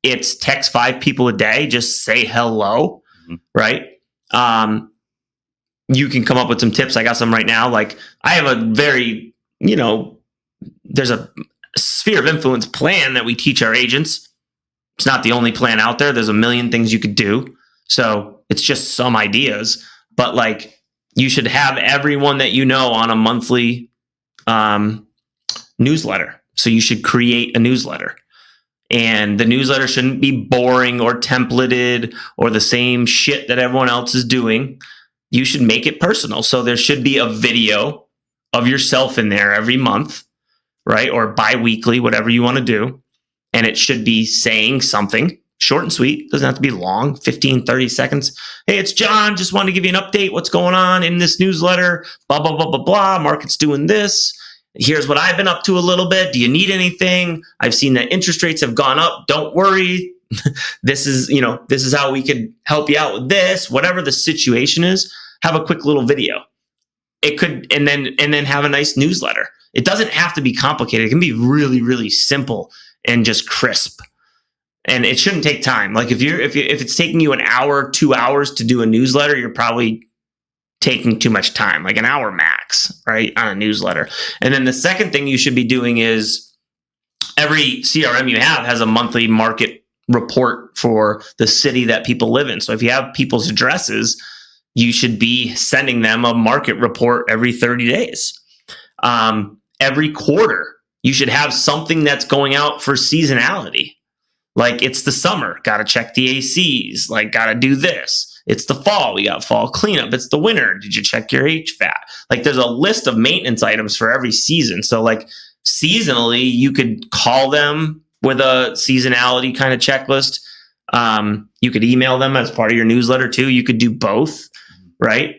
C: It's text 5 people a day. Just say hello,
B: mm-hmm.
C: right? You can come up with some tips. I got some right now. I have a very, there's a sphere of influence plan that we teach our agents. It's not the only plan out there. There's a million things you could do. So it's just some ideas. But you should have everyone that on a monthly newsletter. So you should create a newsletter. And the newsletter shouldn't be boring or templated or the same shit that everyone else is doing. You should make it personal. So there should be a video of yourself in there every month, right? Or bi-weekly, whatever you want to do. And it should be saying something short and sweet. Doesn't have to be long, 15, 30 seconds. Hey, it's John. Just wanted to give you an update. What's going on in this newsletter? Blah, blah, blah, blah, blah. Market's doing this. Here's what I've been up to a little bit. Do you need anything? I've seen that interest rates have gone up. Don't worry. This is how we could help you out with this. Whatever the situation is, have a quick little video. It could, and then have a nice newsletter. It doesn't have to be complicated. It can be really, really simple and just crisp. And it shouldn't take time. Like if it's taking you an hour, 2 hours to do a newsletter, you're probably taking too much time, like an hour max, right, on a newsletter. And then the second thing you should be doing is every CRM you have has a monthly market report for the city that people live in. So if you have people's addresses, you should be sending them a market report every 30 days. Every quarter, you should have something that's going out for seasonality. Like it's the summer, got to check the ACs, like got to do this. It's the fall, we got fall cleanup. It's the winter, did you check your HVAC? Like there's a list of maintenance items for every season. So like seasonally, you could call them with a seasonality kind of checklist. You could email them as part of your newsletter too. You could do both, right?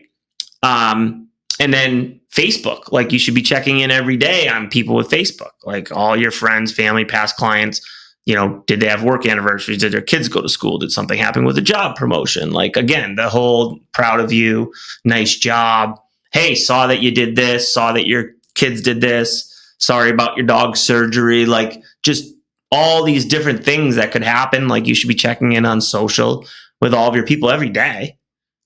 C: And then Facebook, like you should be checking in every day on people with Facebook, like all your friends, family, past clients. Did they have work anniversaries? Did their kids go to school? Did something happen with a job promotion? Like, again, the whole proud of you, nice job. Hey, saw that you did this, saw that your kids did this. Sorry about your dog's surgery. Like, just all these different things that could happen. Like, you should be checking in on social with all of your people every day,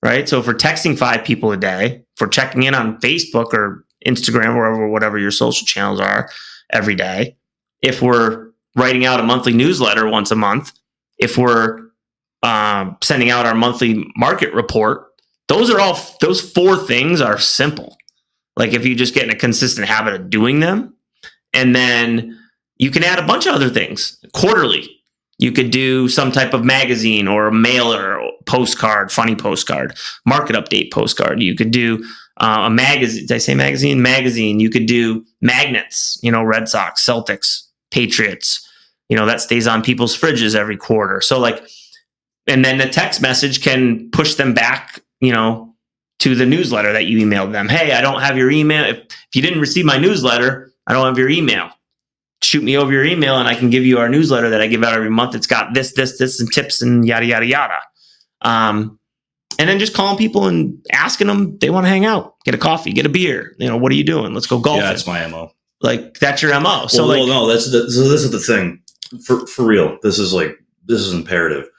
C: right? So if we're texting 5 people a day, if we're checking in on Facebook or Instagram, or whatever your social channels are every day, if we're writing out a monthly newsletter once a month, if we're sending out our monthly market report, those 4 things are simple. Like if you just get in a consistent habit of doing them, and then you can add a bunch of other things. Quarterly, you could do some type of magazine or a mailer, or postcard, funny postcard, market update postcard. You could do a magazine. Did I say magazine? Magazine. You could do magnets, Red Sox, Celtics, Patriots, that stays on people's fridges every quarter. So and then the text message can push them back, to the newsletter that you emailed them. Hey, I don't have your email. If you didn't receive my newsletter, I don't have your email. Shoot me over your email and I can give you our newsletter that I give out every month. It's got this, and tips and yada, yada, yada. And then just calling people and asking them, they want to hang out, get a coffee, get a beer. What are you doing? Let's go golfing.
B: Yeah, that's my MO.
C: Like that's your MO. So
B: no, this is the thing. For real, this is imperative.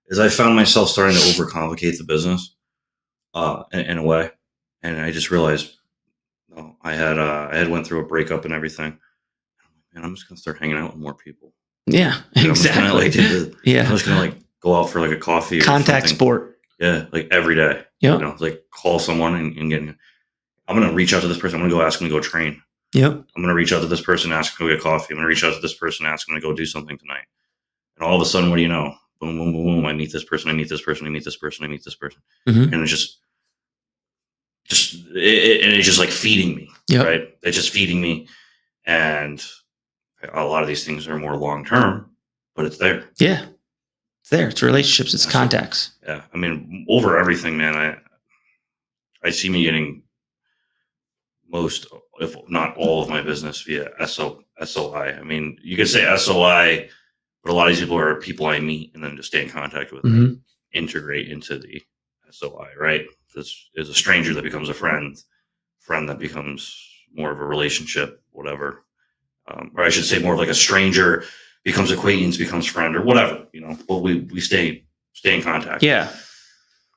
B: Is I found myself starting to overcomplicate the business, in a way, and I just realized, I had went through a breakup and everything, and I'm just gonna start hanging out with more people.
C: Yeah, exactly.
B: I'm just gonna go out for a coffee.
C: Contact sport.
B: Yeah, every day.
C: Yeah.
B: Call someone and get. I'm gonna reach out to this person. I'm gonna go ask them to go train.
C: Yep.
B: I'm going to reach out to this person, ask them to go get coffee. I'm going to reach out to this person, ask them to go do something tonight. And all of a sudden, what do you know? Boom, boom, boom, boom. I meet this person. I meet this person. I meet this person. I meet this person.
C: Mm-hmm.
B: And it's just feeding me.
C: Yep.
B: Right. It's just feeding me. And a lot of these things are more long-term, but it's there.
C: Yeah. It's there. It's relationships. It's contacts.
B: Yeah. I mean, over everything, man, I see me getting most, if not all, of my business via SOI. I mean, you could say SOI, but a lot of these people are people I meet and then just stay in contact with,
C: mm-hmm.
B: integrate into the SOI, right? This is a stranger that becomes a friend that becomes more of a relationship, whatever. Or I should say more of a stranger becomes acquaintance, becomes friend, or whatever, but we stay in contact.
C: Yeah.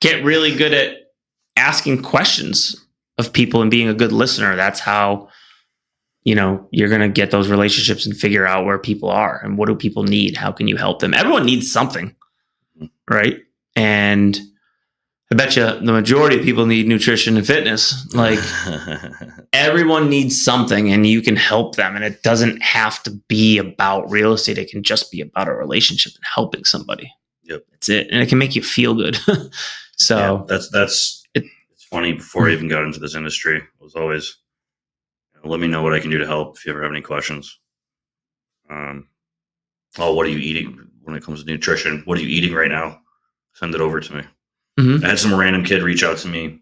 C: Get really good at asking questions of people and being a good listener. That's how, you're going to get those relationships and figure out where people are and what do people need? How can you help them? Everyone needs something, right? And I bet you the majority of people need nutrition and fitness. Like everyone needs something and you can help them. And it doesn't have to be about real estate. It can just be about a relationship and helping somebody.
B: Yep.
C: That's it. And it can make you feel good. So
B: yeah, it's funny. Before I even got into this industry, it was always, let me know what I can do to help if you ever have any questions. What are you eating when it comes to nutrition? What are you eating right now? Send it over to me. I had some random kid reach out to me.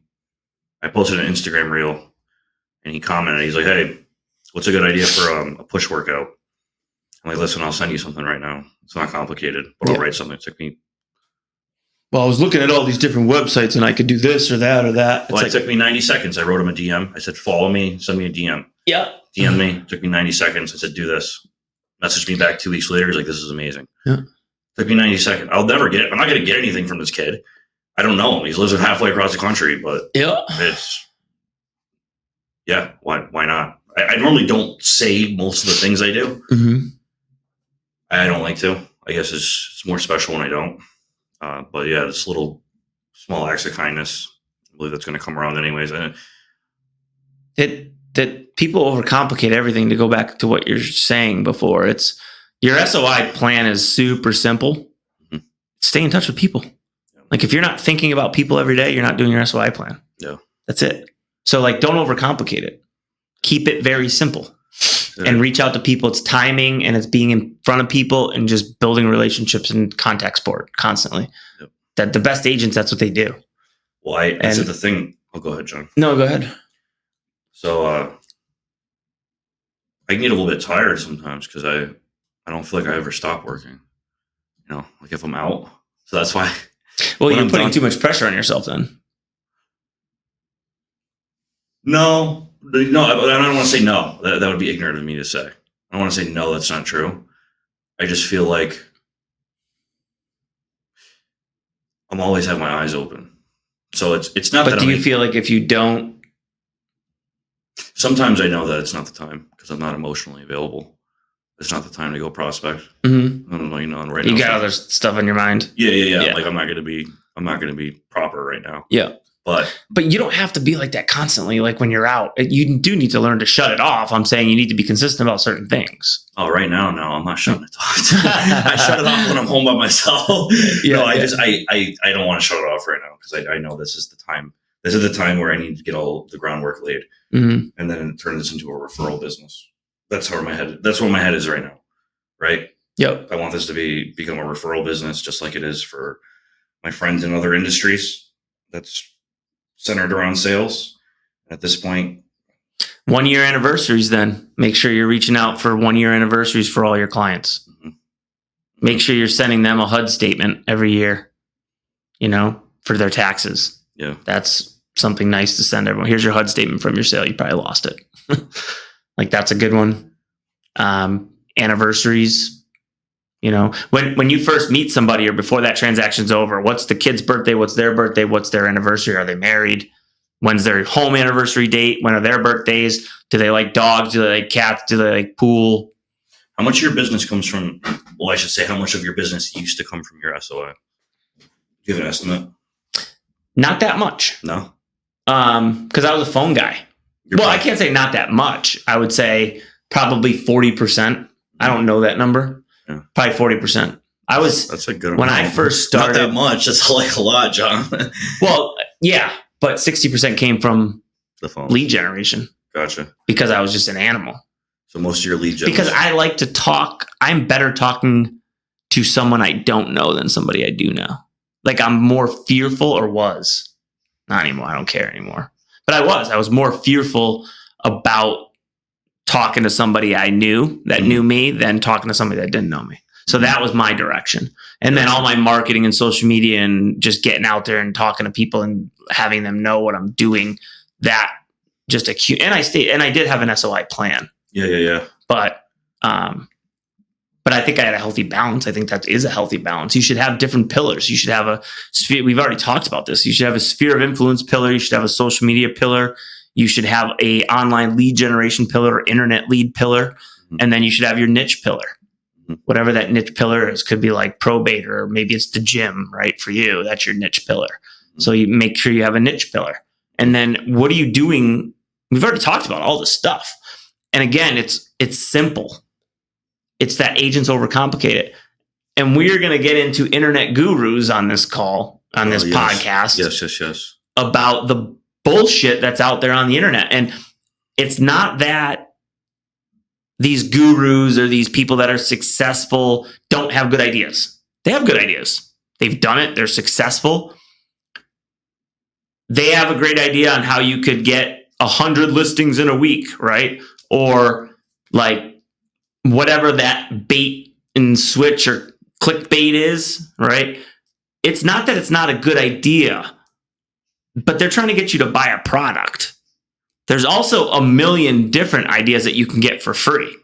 B: I posted an Instagram reel and he commented. He's like, hey, what's a good idea for a push workout? I'm like, listen, I'll send you something right now. It's not complicated, but I'll write something. It took me.
C: Well, I was looking at all these different websites and I could do this or that or that.
B: It took me 90 seconds. I wrote him a DM. I said, follow me, send me a DM.
C: Yeah.
B: DM me. It took me 90 seconds. I said, do this. Messaged me back 2 weeks later. He's like, this is amazing.
C: Yeah.
B: Took me 90 seconds. I'm not going to get anything from this kid. I don't know him. He lives halfway across the country, but why not? I normally don't say most of the things I do. I don't like to. I guess it's more special when I don't. But yeah, this little small acts of kindness, I believe that's going to come around anyways.
C: That people overcomplicate everything. To go back to what you're saying before, it's your SOI plan is super simple. Stay in touch with people. Like if you're not thinking about people every day, you're not doing your SOI plan.
B: Yeah.
C: That's it. So like, don't overcomplicate it. Keep it very simple and reach out to people. It's timing and it's being in front of people and just building relationships and contact sport constantly.
B: Yep.
C: That the best agents, that's what they do.
B: Well, I said the thing. Oh, go ahead, John.
C: No, go ahead.
B: So I can get a little bit tired sometimes because I don't feel like I ever stop working. Like if I'm out. So that's why.
C: Well, you're putting too much pressure on yourself then.
B: No, I don't want to say no. That would be ignorant of me to say. I don't want to say no, that's not true. I just feel like I'm always have my eyes open. So it's not.
C: But do you feel like if you don't?
B: Sometimes I know that it's not the time because I'm not emotionally available. It's not the time to go prospect.
C: Mm-hmm.
B: I don't know, right
C: you
B: now.
C: You got other stuff in your mind.
B: Yeah. Like I'm not going to be proper right now.
C: Yeah.
B: But
C: you don't have to be like that constantly. Like when you're out, you do need to learn to shut it off. I'm saying you need to be consistent about certain things.
B: Oh, right now, no, I'm not shutting it off. I shut it off when I'm home by myself. I don't want to shut it off right now because I know this is the time. This is the time where I need to get all the groundwork laid, and then turn this into a referral business. That's where my head is right now. Right.
C: Yep.
B: I want this to become a referral business, just like it is for my friends in other industries. That's centered around sales. At this point,
C: 1 year anniversaries. Then make sure you're reaching out for 1 year anniversaries for all your clients. Make sure you're sending them a HUD statement every year. For their taxes.
B: Yeah,
C: that's something nice to send everyone. Here's your HUD statement from your sale. You probably lost it. Like that's a good one. Anniversaries, when you first meet somebody or before that transaction's over, what's the kid's birthday? What's their birthday? What's their anniversary? Are they married? When's their home anniversary date? When are their birthdays? Do they like dogs? Do they like cats? Do they like pool?
B: How much of your business comes from, well, I should say how much of your business used to come from your SOI? Do you have an estimate?
C: Not that much.
B: No.
C: Because I was a phone guy. I can't say not that much. I would say probably 40%. I don't know that number. Yeah. Probably 40%. That's a good one. When I first started.
B: Not that much. That's like a lot, John.
C: Well, yeah. But 60% came from
B: the phone
C: lead generation.
B: Gotcha.
C: Because I was just an animal.
B: So most of your lead generation.
C: Because I like to talk. I'm better talking to someone I don't know than somebody I do know. Like I'm more fearful or was. Not anymore. I don't care anymore. But I was more fearful about talking to somebody I knew that knew me than talking to somebody that didn't know me. So that was my direction. And then all my marketing and social media and just getting out there and talking to people and having them know what I'm doing, that just acute. And I did have an SOI plan.
B: Yeah.
C: But I think I had a healthy balance. I think that is a healthy balance. You should have different pillars. You should have a sphere. We've already talked about this. You should have a sphere of influence pillar. You should have a social media pillar. You should have a online lead generation pillar or internet lead pillar. And then you should have your niche pillar. Whatever that niche pillar is, could be like probate or maybe it's the gym, right? For you, that's your niche pillar. So you make sure you have a niche pillar. And then what are you doing? We've already talked about all this stuff. And again, it's simple. It's that agents overcomplicate it. And we're going to get into internet gurus on this call, on this podcast.
B: Yes.
C: About the bullshit that's out there on the internet. And it's not that these gurus or these people that are successful don't have good ideas. They have good ideas. They've done it. They're successful. They have a great idea on how you could get 100 listings in a week, right? Or like whatever that bait and switch or clickbait is, right? It's not that it's not a good idea, but they're trying to get you to buy a product. There's also a million different ideas that you can get for free.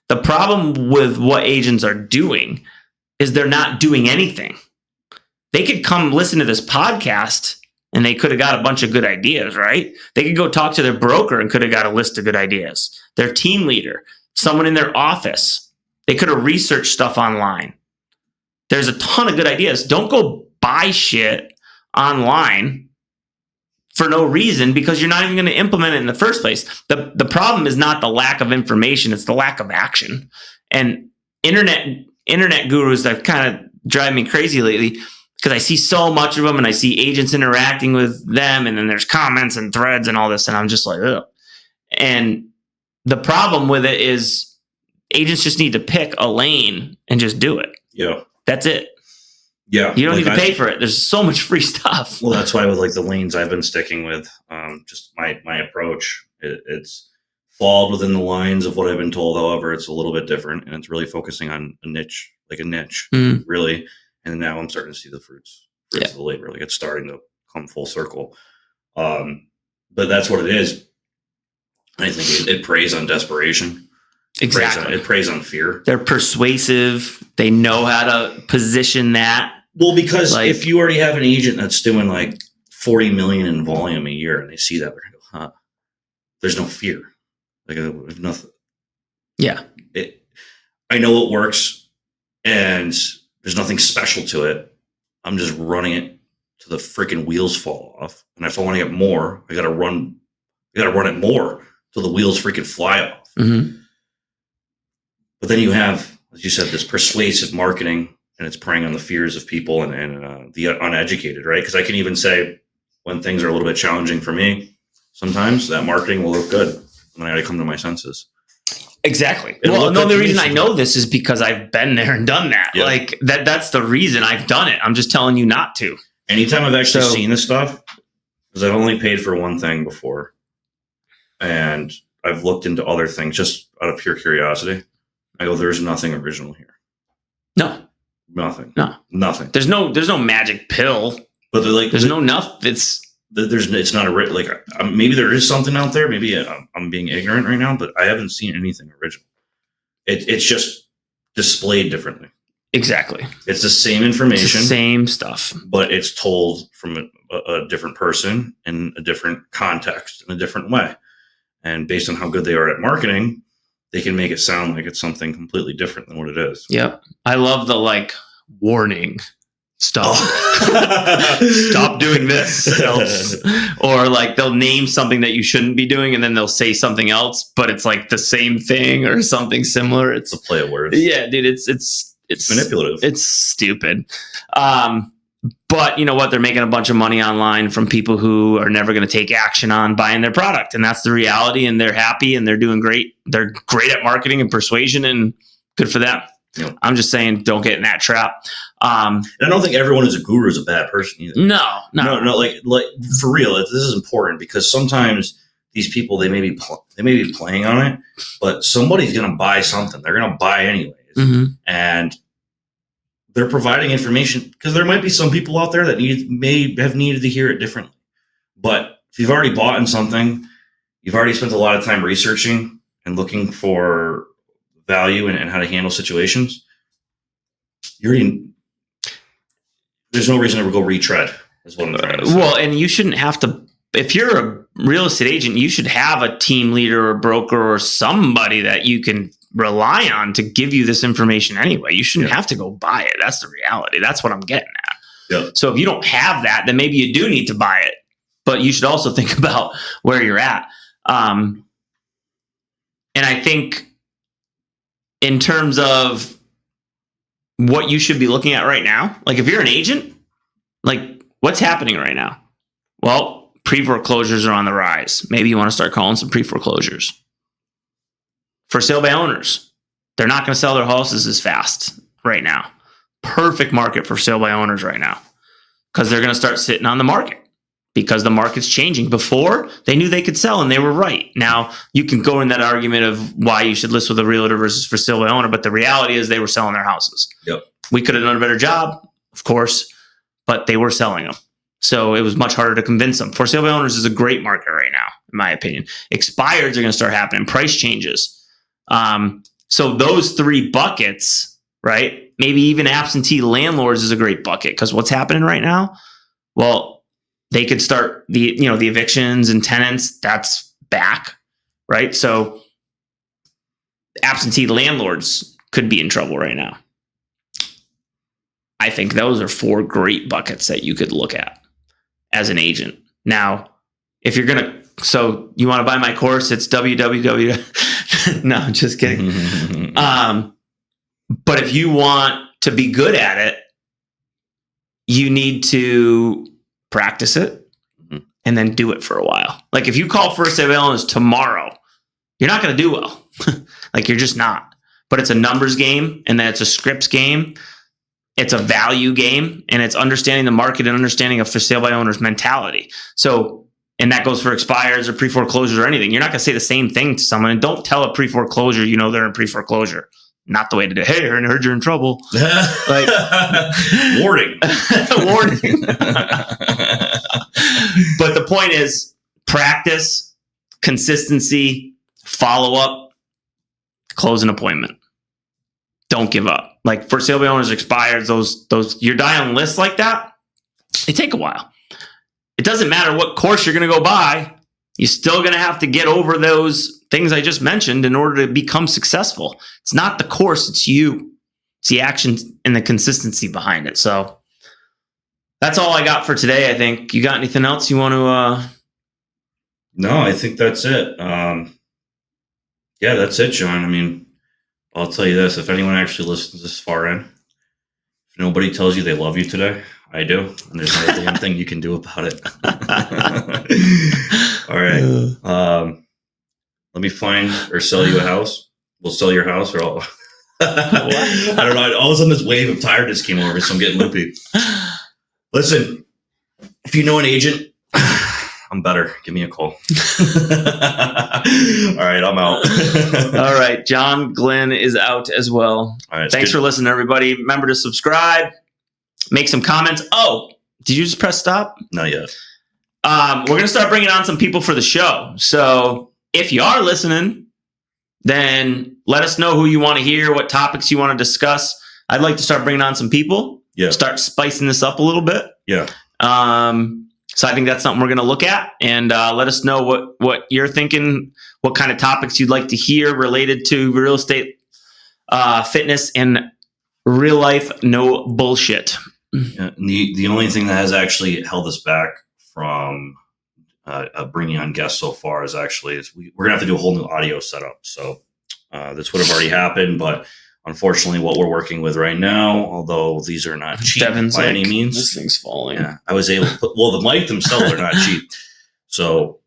C: The problem with what agents are doing is they're not doing anything. They could come listen to this podcast and they could have got a bunch of good ideas, right? They could go talk to their broker and could have got a list of good ideas. Their team leader, someone in their office, they could have researched stuff online. There's a ton of good ideas. Don't go buy shit online for no reason because you're not even going to implement it in the first place. The problem is not the lack of information, it's the lack of action. And internet gurus that kind of drive me crazy lately because I see so much of them and I see agents interacting with them and then there's comments and threads and all this and I'm just like, ugh. And the problem with it is agents just need to pick a lane and just do it.
B: Yeah.
C: That's it.
B: Yeah.
C: You don't need to pay for it. There's so much free stuff.
B: Well, that's why with like the lanes I've been sticking with, just my approach, it's followed within the lines of what I've been told. However, it's a little bit different and it's really focusing on a niche, really. And now I'm starting to see the fruits of the labor. Like it's starting to come full circle. But that's what it is. I think it preys on desperation.
C: Exactly.
B: It preys on fear.
C: They're persuasive. They know how to position that.
B: Well, because if you already have an agent that's doing like 40 million in volume a year and they see that, they're going to go, huh, there's no fear. Like there's nothing.
C: Yeah.
B: I know it works and there's nothing special to it. I'm just running it to the freaking wheels fall off. And if I want to get more, I got to run it more till the wheels freaking fly off.
C: Mm-hmm.
B: But then you have, as you said, this persuasive marketing, and it's preying on the fears of people and the uneducated, right? Because I can even say when things are a little bit challenging for me, sometimes that marketing will look good when I come to my senses.
C: Exactly. Well, no, the reason I know this is because I've been there and done that. Yeah. Like that's the reason I've done it. I'm just telling you not to.
B: Anytime I've actually seen this stuff, because I've only paid for one thing before, and I've looked into other things just out of pure curiosity. I go, there's nothing original here.
C: No.
B: Nothing.
C: No.
B: Nothing.
C: There's no magic pill.
B: But they're like,
C: there's no enough. It's not maybe there is something out there. Maybe I'm being ignorant right now, but I haven't seen anything original. It's just displayed differently. Exactly.
B: It's the same information,
C: it's the same stuff,
B: but it's told from a different person in a different context in a different way. And based on how good they are at marketing, they can make it sound like it's something completely different than what it is.
C: Yep. I love the warning. Stop. Stop doing this. Else. Or they'll name something that you shouldn't be doing and then they'll say something else, but it's like the same thing or something similar. It's
B: a play of words.
C: Yeah, dude, it's
B: manipulative.
C: It's stupid. But you know what? They're making a bunch of money online from people who are never going to take action on buying their product. And that's the reality. And they're happy and they're doing great. They're great at marketing and persuasion and good for them. Yep. I'm just saying, don't get in that trap.
B: And I don't think everyone who's a guru is a bad person either.
C: No.
B: Like for real, this is important because sometimes these people, they may be playing on it, but somebody's going to buy something. They're going to buy anyways.
C: Mm-hmm.
B: And they're providing information because there might be some people out there that may have needed to hear it differently. But if you've already bought in something, you've already spent a lot of time researching and looking for value and how to handle situations. There's no reason to go retread is what I'm trying to say.
C: Well, and you shouldn't have to, if you're a real estate agent, you should have a team leader or broker or somebody that you can rely on to give you this information anyway. You shouldn't have to go buy it. That's the reality. That's what I'm getting at.
B: Yep.
C: So if you don't have that, then maybe you do need to buy it. But you should also think about where you're at. And I think in terms of what you should be looking at right now, like if you're an agent, like what's happening right now? Well, pre-foreclosures are on the rise. Maybe you want to start calling some pre-foreclosures. For sale by owners, they're not going to sell their houses as fast right now. Perfect market for sale by owners right now because they're going to start sitting on the market because the market's changing. Before, they knew they could sell and they were right. Now, you can go in that argument of why you should list with a realtor versus for sale by owner, but the reality is they were selling their houses.
B: Yep.
C: We could have done a better job, of course, but they were selling them. So it was much harder to convince them. For sale by owners is a great market right now, in my opinion. Expireds are going to start happening. Price changes. So those three buckets, right? Maybe even absentee landlords is a great bucket because what's happening right now? Well, they could start the evictions and tenants. That's back, right? So absentee landlords could be in trouble right now. I think those are four great buckets that you could look at as an agent. Now, if you're going to, so you want to buy my course, it's www. No, I'm just kidding. But if you want to be good at it, you need to practice it and then do it for a while. Like if you call first sale by owners tomorrow, you're not going to do well. Like you're just not. But it's a numbers game and then it's a scripts game. It's a value game and it's understanding the market and understanding of for sale by owners mentality. So, and that goes for expires or pre-foreclosures or anything. You're not going to say the same thing to someone and don't tell a pre-foreclosure, they're in pre-foreclosure. Not the way to do it. Hey, I heard you're in trouble. Like
B: warning.
C: Warning. But the point is practice, consistency, follow up, close an appointment. Don't give up. Like for sale by owners expires, those you're dying on lists like that, they take a while. It doesn't matter what course you're going to go buy. You're still going to have to get over those things I just mentioned in order to become successful. It's not the course, it's you. It's the action and the consistency behind it. So that's all I got for today, I think. You got anything else you want to...
B: No, I think that's it. Yeah, that's it, John. I mean, I'll tell you this. If anyone actually listens this far in, if nobody tells you they love you today, I do. And there's not a damn thing you can do about it. All right. Let me find or sell you a house. We'll sell your house or I'll... I don't know. All of a sudden this wave of tiredness came over, so I'm getting loopy. Listen, if you know an agent, I'm better. Give me a call. All right, I'm out.
C: All right, John Glenn is out as well.
B: All right,
C: thanks for listening, everybody. Remember to subscribe, make some comments. Oh, did you just press stop?
B: Not yet.
C: We're going to start bringing on some people for the show. So if you are listening, then let us know who you want to hear, what topics you want to discuss. I'd like to start bringing on some people.
B: Yeah.
C: Start spicing this up a little bit.
B: Yeah.
C: So I think that's something we're going to look at, and let us know what you're thinking, what kind of topics you'd like to hear related to real estate, fitness, and real life, no bullshit.
B: Yeah, the only thing that has actually held us back from bringing on guests so far is we're going to have to do a whole new audio setup. So this would have already happened, but unfortunately what we're working with right now, although these are not cheap
C: Devin's
B: by any means.
C: This thing's falling.
B: Yeah, I was able to put, the mic themselves are not cheap. So,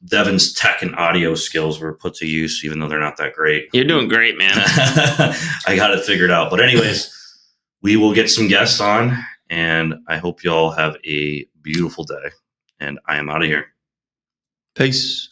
B: Devin's tech and audio skills were put to use, even though they're not that great.
C: You're doing great, man.
B: I got it figured out. But anyways, we will get some guests on, and I hope you all have a beautiful day. And I am out of here.
C: Peace.